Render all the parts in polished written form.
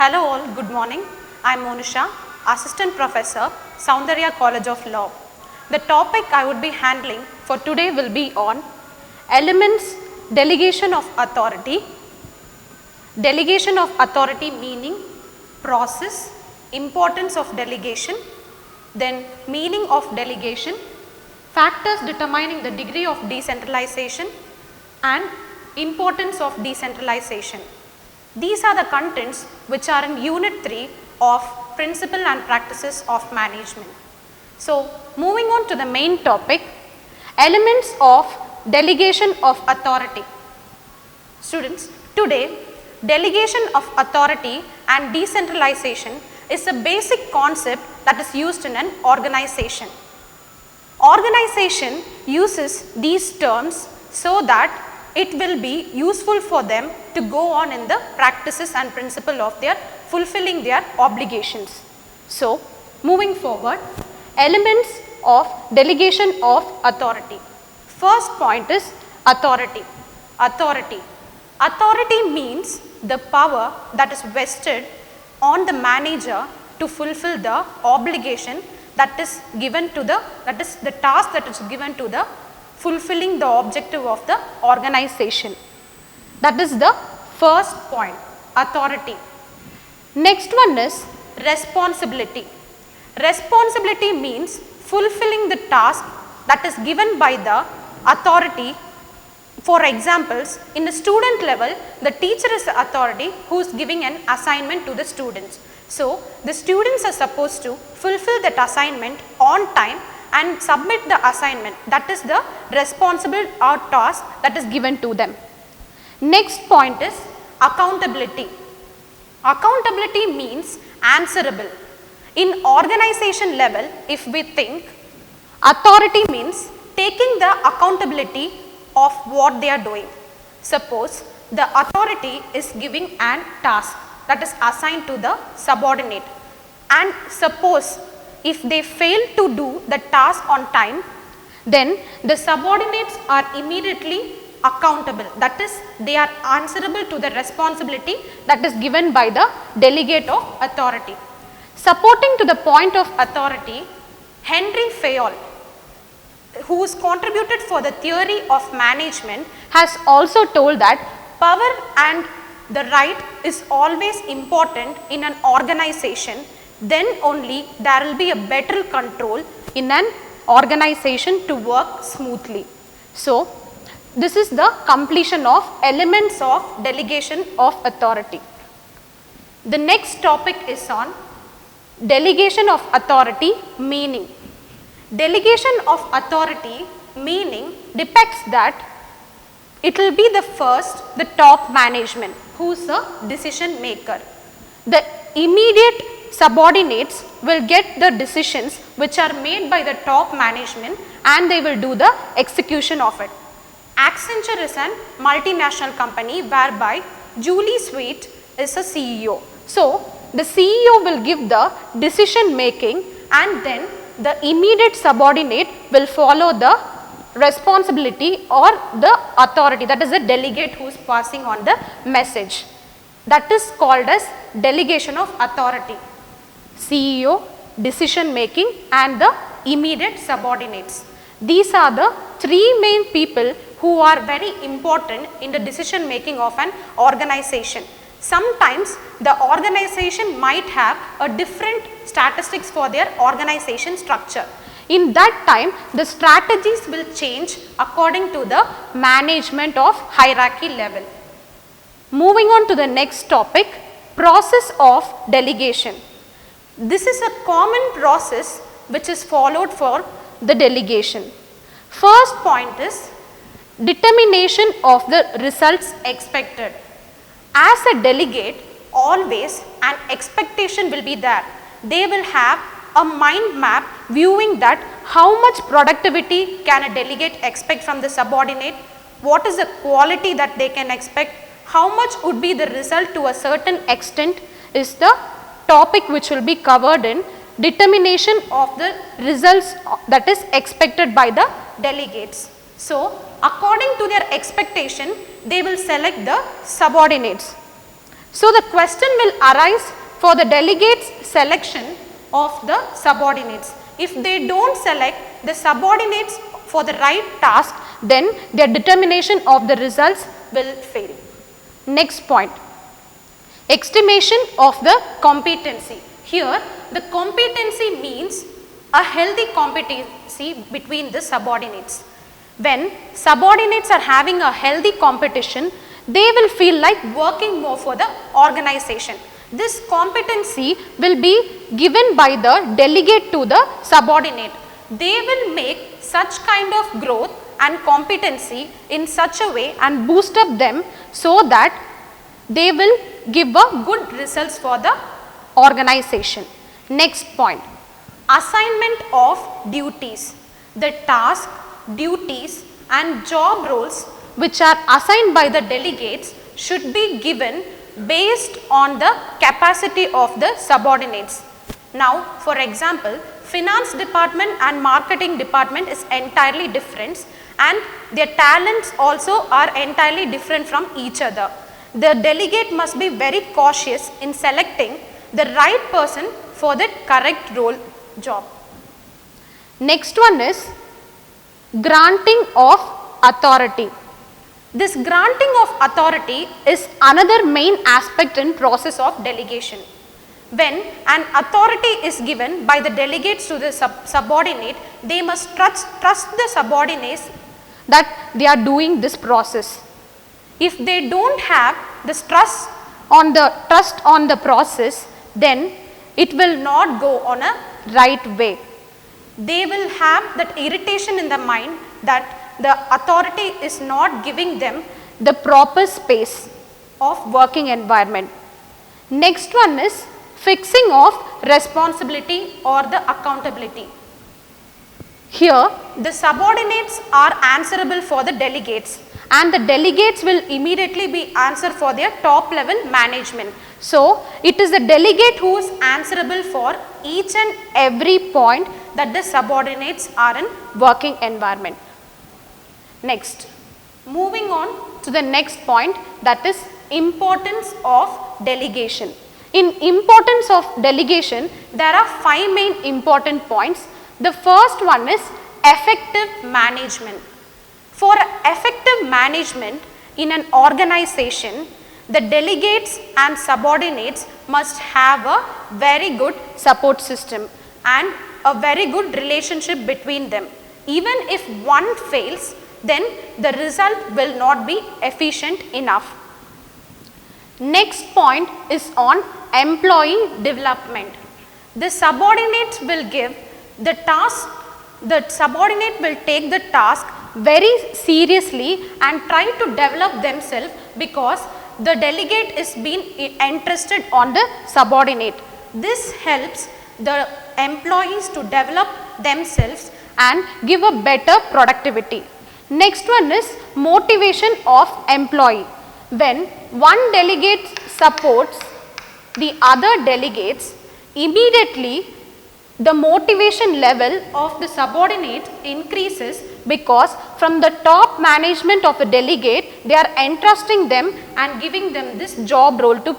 Hello all, good morning. I am Monisha, Assistant Professor, Soundarya College of Law. The topic I would be handling for today will be on elements, delegation of authority. Delegation of authority meaning, process, importance of delegation, then meaning of delegation, factors determining the degree of decentralization and importance of decentralization. These are the contents which are in Unit 3 of Principle and Practices of Management. So, moving on to the main topic, elements of delegation of authority. Students, today delegation of authority and decentralization is a basic concept that is used in an organization. Organization uses these terms so that it will be useful for them to go on in the practices and principle of their fulfilling their obligations. So, moving forward, elements of delegation of authority. First point is authority. Authority. Authority means the power that is vested on the manager to fulfill the obligation that is given to the task that is given to the fulfilling the objective of the organization. That is the first point, authority. Next one is responsibility. Responsibility means fulfilling the task that is given by the authority. For examples, in the student level, the teacher is the authority who is giving an assignment to the students. So, the students are supposed to fulfill that assignment on time and submit the assignment. That is the responsible or task that is given to them. Next point is accountability. Accountability means answerable. In organization level, if we think, authority means taking the accountability of what they are doing. Suppose the authority is giving an task that is assigned to the subordinate, and suppose if they fail to do the task on time, then the subordinates are immediately accountable. That is, they are answerable to the responsibility that is given by the delegate of authority. Supporting to the point of authority, Henry Fayol, who is contributed for the theory of management, has also told that power and the right is always important in an organization. Then only there will be a better control in an organization to work smoothly. So, this is the completion of elements of delegation of authority. The next topic is on delegation of authority meaning. Delegation of authority meaning depicts that it will be the top management who is the decision maker. The immediate subordinates will get the decisions which are made by the top management and they will do the execution of it. Accenture is an multinational company whereby Julie Sweet is a CEO. So, the CEO will give the decision making and then the immediate subordinate will follow the responsibility or the authority, that is the delegate who is passing on the message. That is called as delegation of authority. CEO, decision making and the immediate subordinates. These are the three main people who are very important in the decision making of an organization. Sometimes the organization might have a different statistics for their organization structure. In that time, the strategies will change according to the management of hierarchy level. Moving on to the next topic, process of delegation. This is a common process which is followed for the delegation. First point is determination of the results expected. As a delegate, always an expectation will be there. They will have a mind map viewing that how much productivity can a delegate expect from the subordinate, what is the quality that they can expect, how much would be the result to a certain extent is the topic which will be covered in determination of the results that is expected by the delegates. So, according to their expectation, they will select the subordinates. So, the question will arise for the delegates selection of the subordinates. If they do not select the subordinates for the right task, then their determination of the results will fail. Next point, estimation of the competency. Here the competency means a healthy competency between the subordinates. When subordinates are having a healthy competition, they will feel like working more for the organization. This competency will be given by the delegate to the subordinate. They will make such kind of growth and competency in such a way and boost up them so that they will give a good results for the organization. Next point, assignment of duties. The task, duties and job roles which are assigned by the delegates should be given based on the capacity of the subordinates. Now, for example, finance department and marketing department is entirely different and their talents also are entirely different from each other. The delegate must be very cautious in selecting the right person for the correct role job. Next one is granting of authority. This granting of authority is another main aspect in process of delegation. When an authority is given by the delegates to the subordinate, they must trust the subordinates that they are doing this process. If they do not have this trust on the process, then it will not go on a right way. They will have that irritation in the mind that the authority is not giving them the proper space of working environment. Next one is fixing of responsibility or the accountability. Here the subordinates are answerable for the delegates and the delegates will immediately be answer for their top level management. So, it is the delegate who is answerable for each and every point that the subordinates are in working environment. Next, moving on to the next point, that is importance of delegation. In importance of delegation, there are 5 main important points. The first one is effective management. For effective management in an organization, the delegates and subordinates must have a very good support system and a very good relationship between them. Even if one fails, then the result will not be efficient enough. Next point is on employee development. The subordinates will give the task, the subordinate will take the task very seriously and try to develop themselves because the delegate is being entrusted on the subordinate. This helps the employees to develop themselves and give a better productivity. Next one is motivation of employee. When one delegate supports the other delegates, immediately the motivation level of the subordinate increases because from the top management of the delegate, they are entrusting them and giving them this job role to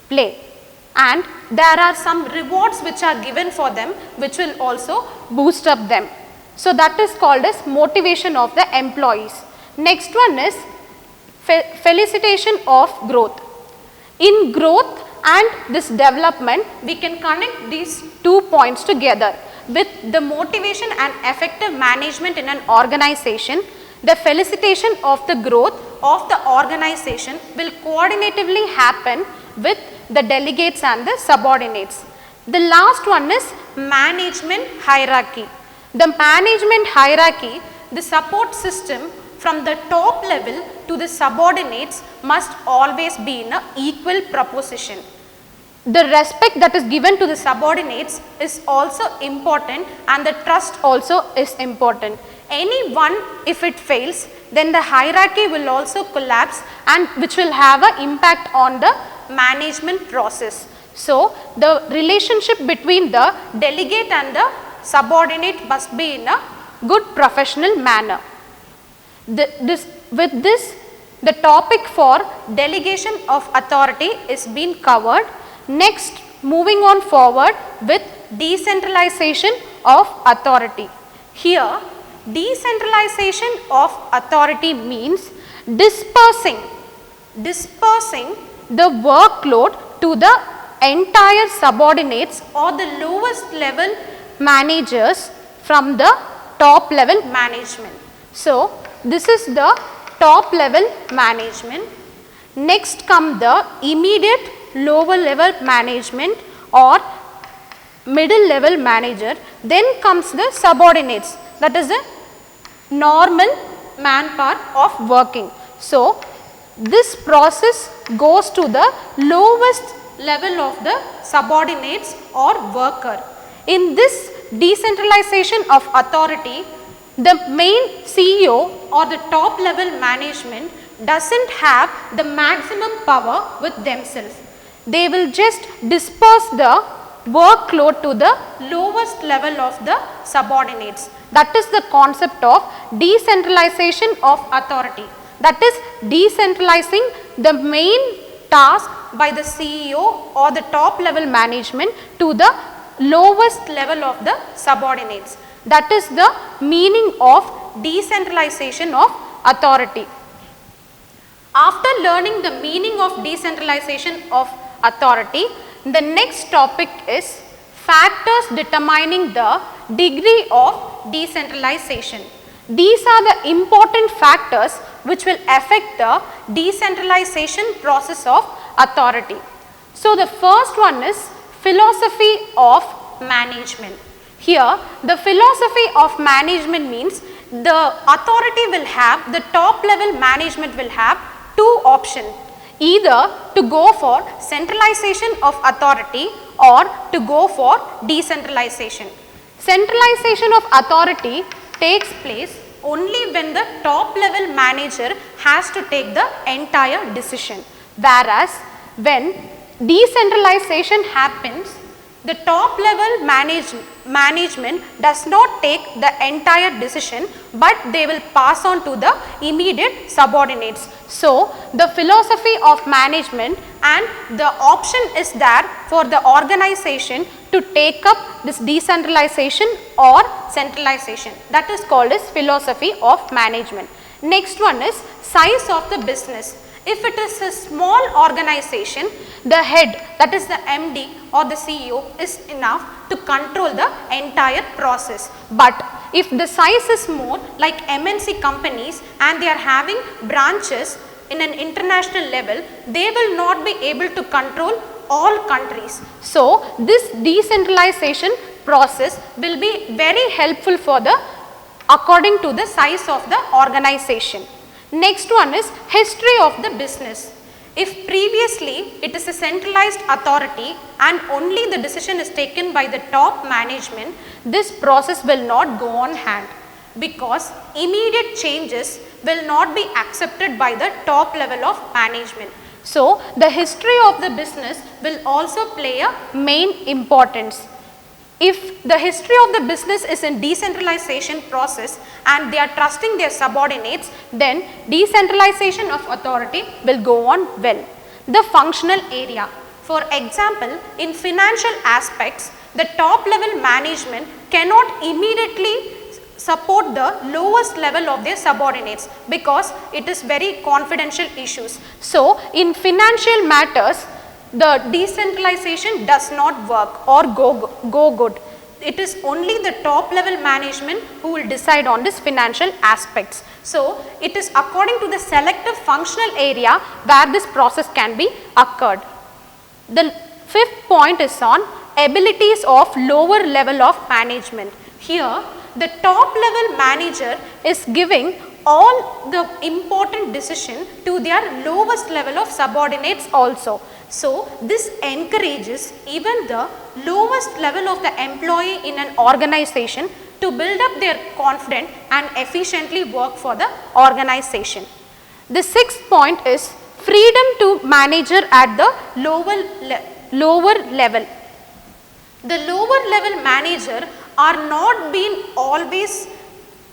play. And there are some rewards which are given for them which will also boost up them. So, that is called as motivation of the employees. Next one is felicitation of growth. In growth and this development, we can connect these 2 points together. With the motivation and effective management in an organization, the felicitation of the growth of the organization will coordinatively happen with the delegates and the subordinates. The last one is management hierarchy. The management hierarchy, the support system from the top level to the subordinates must always be in an equal proportion. The respect that is given to the subordinates is also important and the trust also is important. Any one, if it fails, then the hierarchy will also collapse and which will have an impact on the management process. So, the relationship between the delegate and the subordinate must be in a good professional manner. With this, the topic for delegation of authority is being covered. Next, moving on forward with decentralization of authority. Here, decentralization of authority means dispersing the workload to the entire subordinates or the lowest level managers from the top level management. So, this is the top level management. Next come the immediate lower level management or middle level manager. Then comes the subordinates, that is the normal manpower of working. So, this process goes to the lowest level of the subordinates or worker. In this decentralization of authority, the main CEO or the top level management doesn't have the maximum power with themselves. They will just disperse the workload to the lowest level of the subordinates. That is the concept of decentralization of authority. That is decentralizing the main task by the CEO or the top level management to the lowest level of the subordinates. That is the meaning of decentralization of authority. After learning the meaning of decentralization of authority, the next topic is factors determining the degree of decentralization. These are the important factors which will affect the decentralization process of authority. So, the first one is philosophy of management. Here, the philosophy of management means the authority will have, the top level management will have two options, either to go for centralization of authority or to go for decentralization. Centralization of authority takes place only when the top level manager has to take the entire decision, whereas when decentralization happens, the top level management does not take the entire decision, but they will pass on to the immediate subordinates. So, the philosophy of management and the option is there for the organization to take up this decentralization or centralization. That is called as philosophy of management. Next one is size of the business. If it is a small organization, the head, that is the MD or the CEO, is enough to control the entire process. But if the size is more like MNC companies and they are having branches in an international level, they will not be able to control all countries. So, this decentralization process will be very helpful for the according to the size of the organization. Next one is history of the business. If previously it is a centralized authority and only the decision is taken by the top management, this process will not go on hand because immediate changes will not be accepted by the top level of management. So, the history of the business will also play a main importance. If the history of the business is in decentralization process and they are trusting their subordinates, then decentralization of authority will go on well. The functional area. For example, in financial aspects, the top level management cannot immediately support the lowest level of their subordinates because it is very confidential issues. So, in financial matters, the decentralization does not work or go good. It is only the top level management who will decide on this financial aspects. So, it is according to the selective functional area where this process can be occurred. The fifth point is on abilities of lower level of management. Here, the top level manager is giving all the important decision to their lowest level of subordinates also. So, this encourages even the lowest level of the employee in an organization to build up their confidence and efficiently work for the organization. The sixth point is freedom to manager at the lower level. The lower level manager are not being always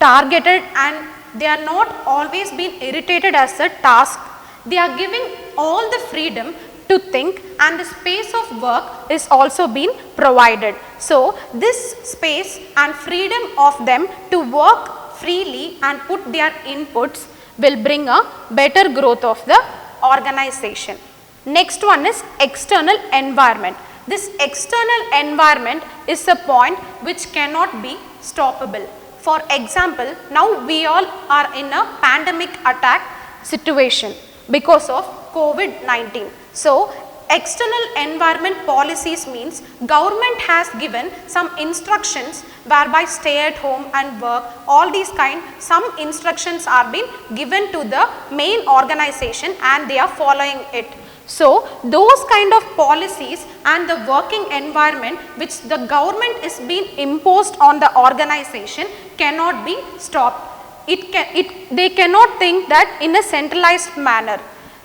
targeted and they are not always being irritated as a task. They are giving all the freedom to think, and the space of work is also being provided. So, this space and freedom of them to work freely and put their inputs will bring a better growth of the organization. Next one is external environment. This external environment is a point which cannot be stoppable. For example, now we all are in a pandemic attack situation because of COVID-19. So, external environment policies means government has given some instructions whereby stay at home and work, all these some instructions are being given to the main organization and they are following it. So, those kind of policies and the working environment which the government is being imposed on the organization cannot be stopped. They cannot think that in a centralized manner.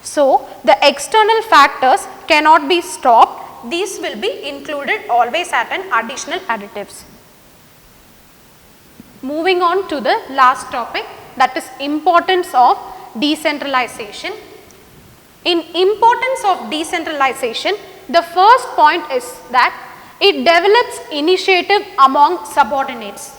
So, the external factors cannot be stopped. These will be included always at an additional additives. Moving on to the last topic, that is importance of decentralization. In importance of decentralization, the first point is that it develops initiative among subordinates.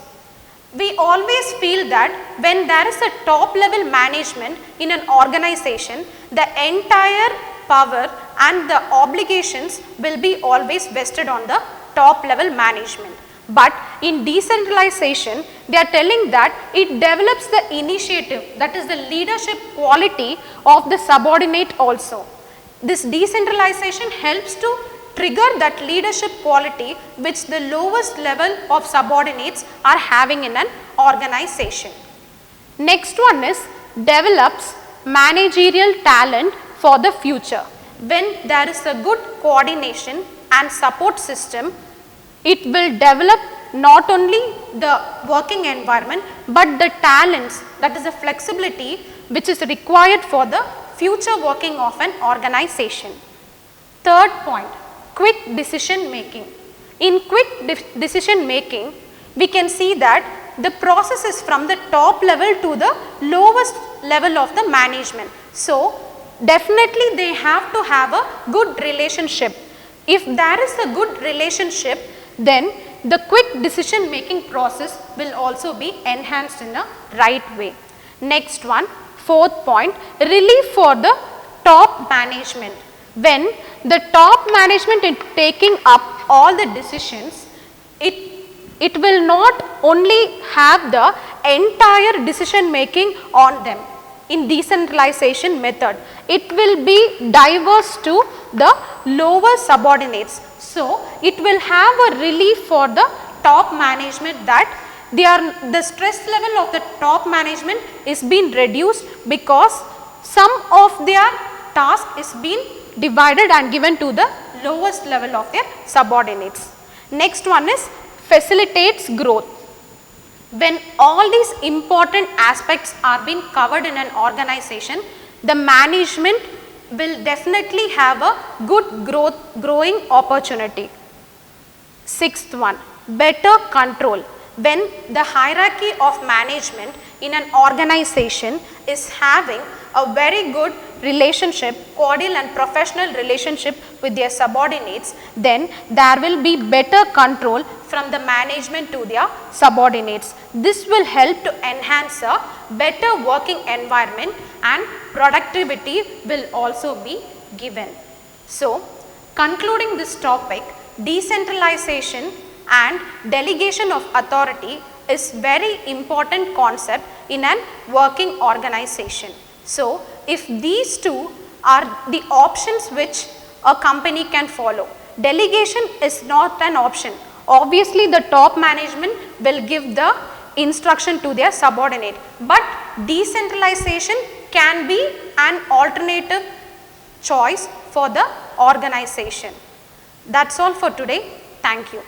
We always feel that when there is a top level management in an organization, the entire power and the obligations will be always vested on the top level management. But in decentralization, they are telling that it develops the initiative, that is the leadership quality of the subordinate also. This decentralization helps to trigger that leadership quality which the lowest level of subordinates are having in an organization. Next one is develops managerial talent for the future. When there is a good coordination and support system, it will develop not only the working environment but the talents, that is the flexibility which is required for the future working of an organization. Third point, quick decision making. In quick decision making, we can see that the process is from the top level to the lowest level of the management. So, definitely they have to have a good relationship. If there is a good relationship, then the quick decision making process will also be enhanced in a right way. Next one, fourth point, relief for the top management. When the top management is taking up all the decisions, it will not only have the entire decision making on them in decentralization method, it will be diverse to the lower subordinates. So, it will have a relief for the top management that the stress level of the top management is being reduced because some of their task is being divided and given to the lowest level of their subordinates. Next one is facilitates growth. When all these important aspects are being covered in an organization, the management will definitely have a good growing opportunity. Sixth one, better control. When the hierarchy of management in an organization is having a very good relationship, cordial and professional relationship with their subordinates, then there will be better control from the management to their subordinates. This will help to enhance a better working environment and productivity will also be given. So, concluding this topic, decentralization and delegation of authority is very important concept in an working organization. So, if these two are the options which a company can follow, delegation is not an option. Obviously, the top management will give the instruction to their subordinate, but decentralization can be an alternative choice for the organization. That's all for today. Thank you.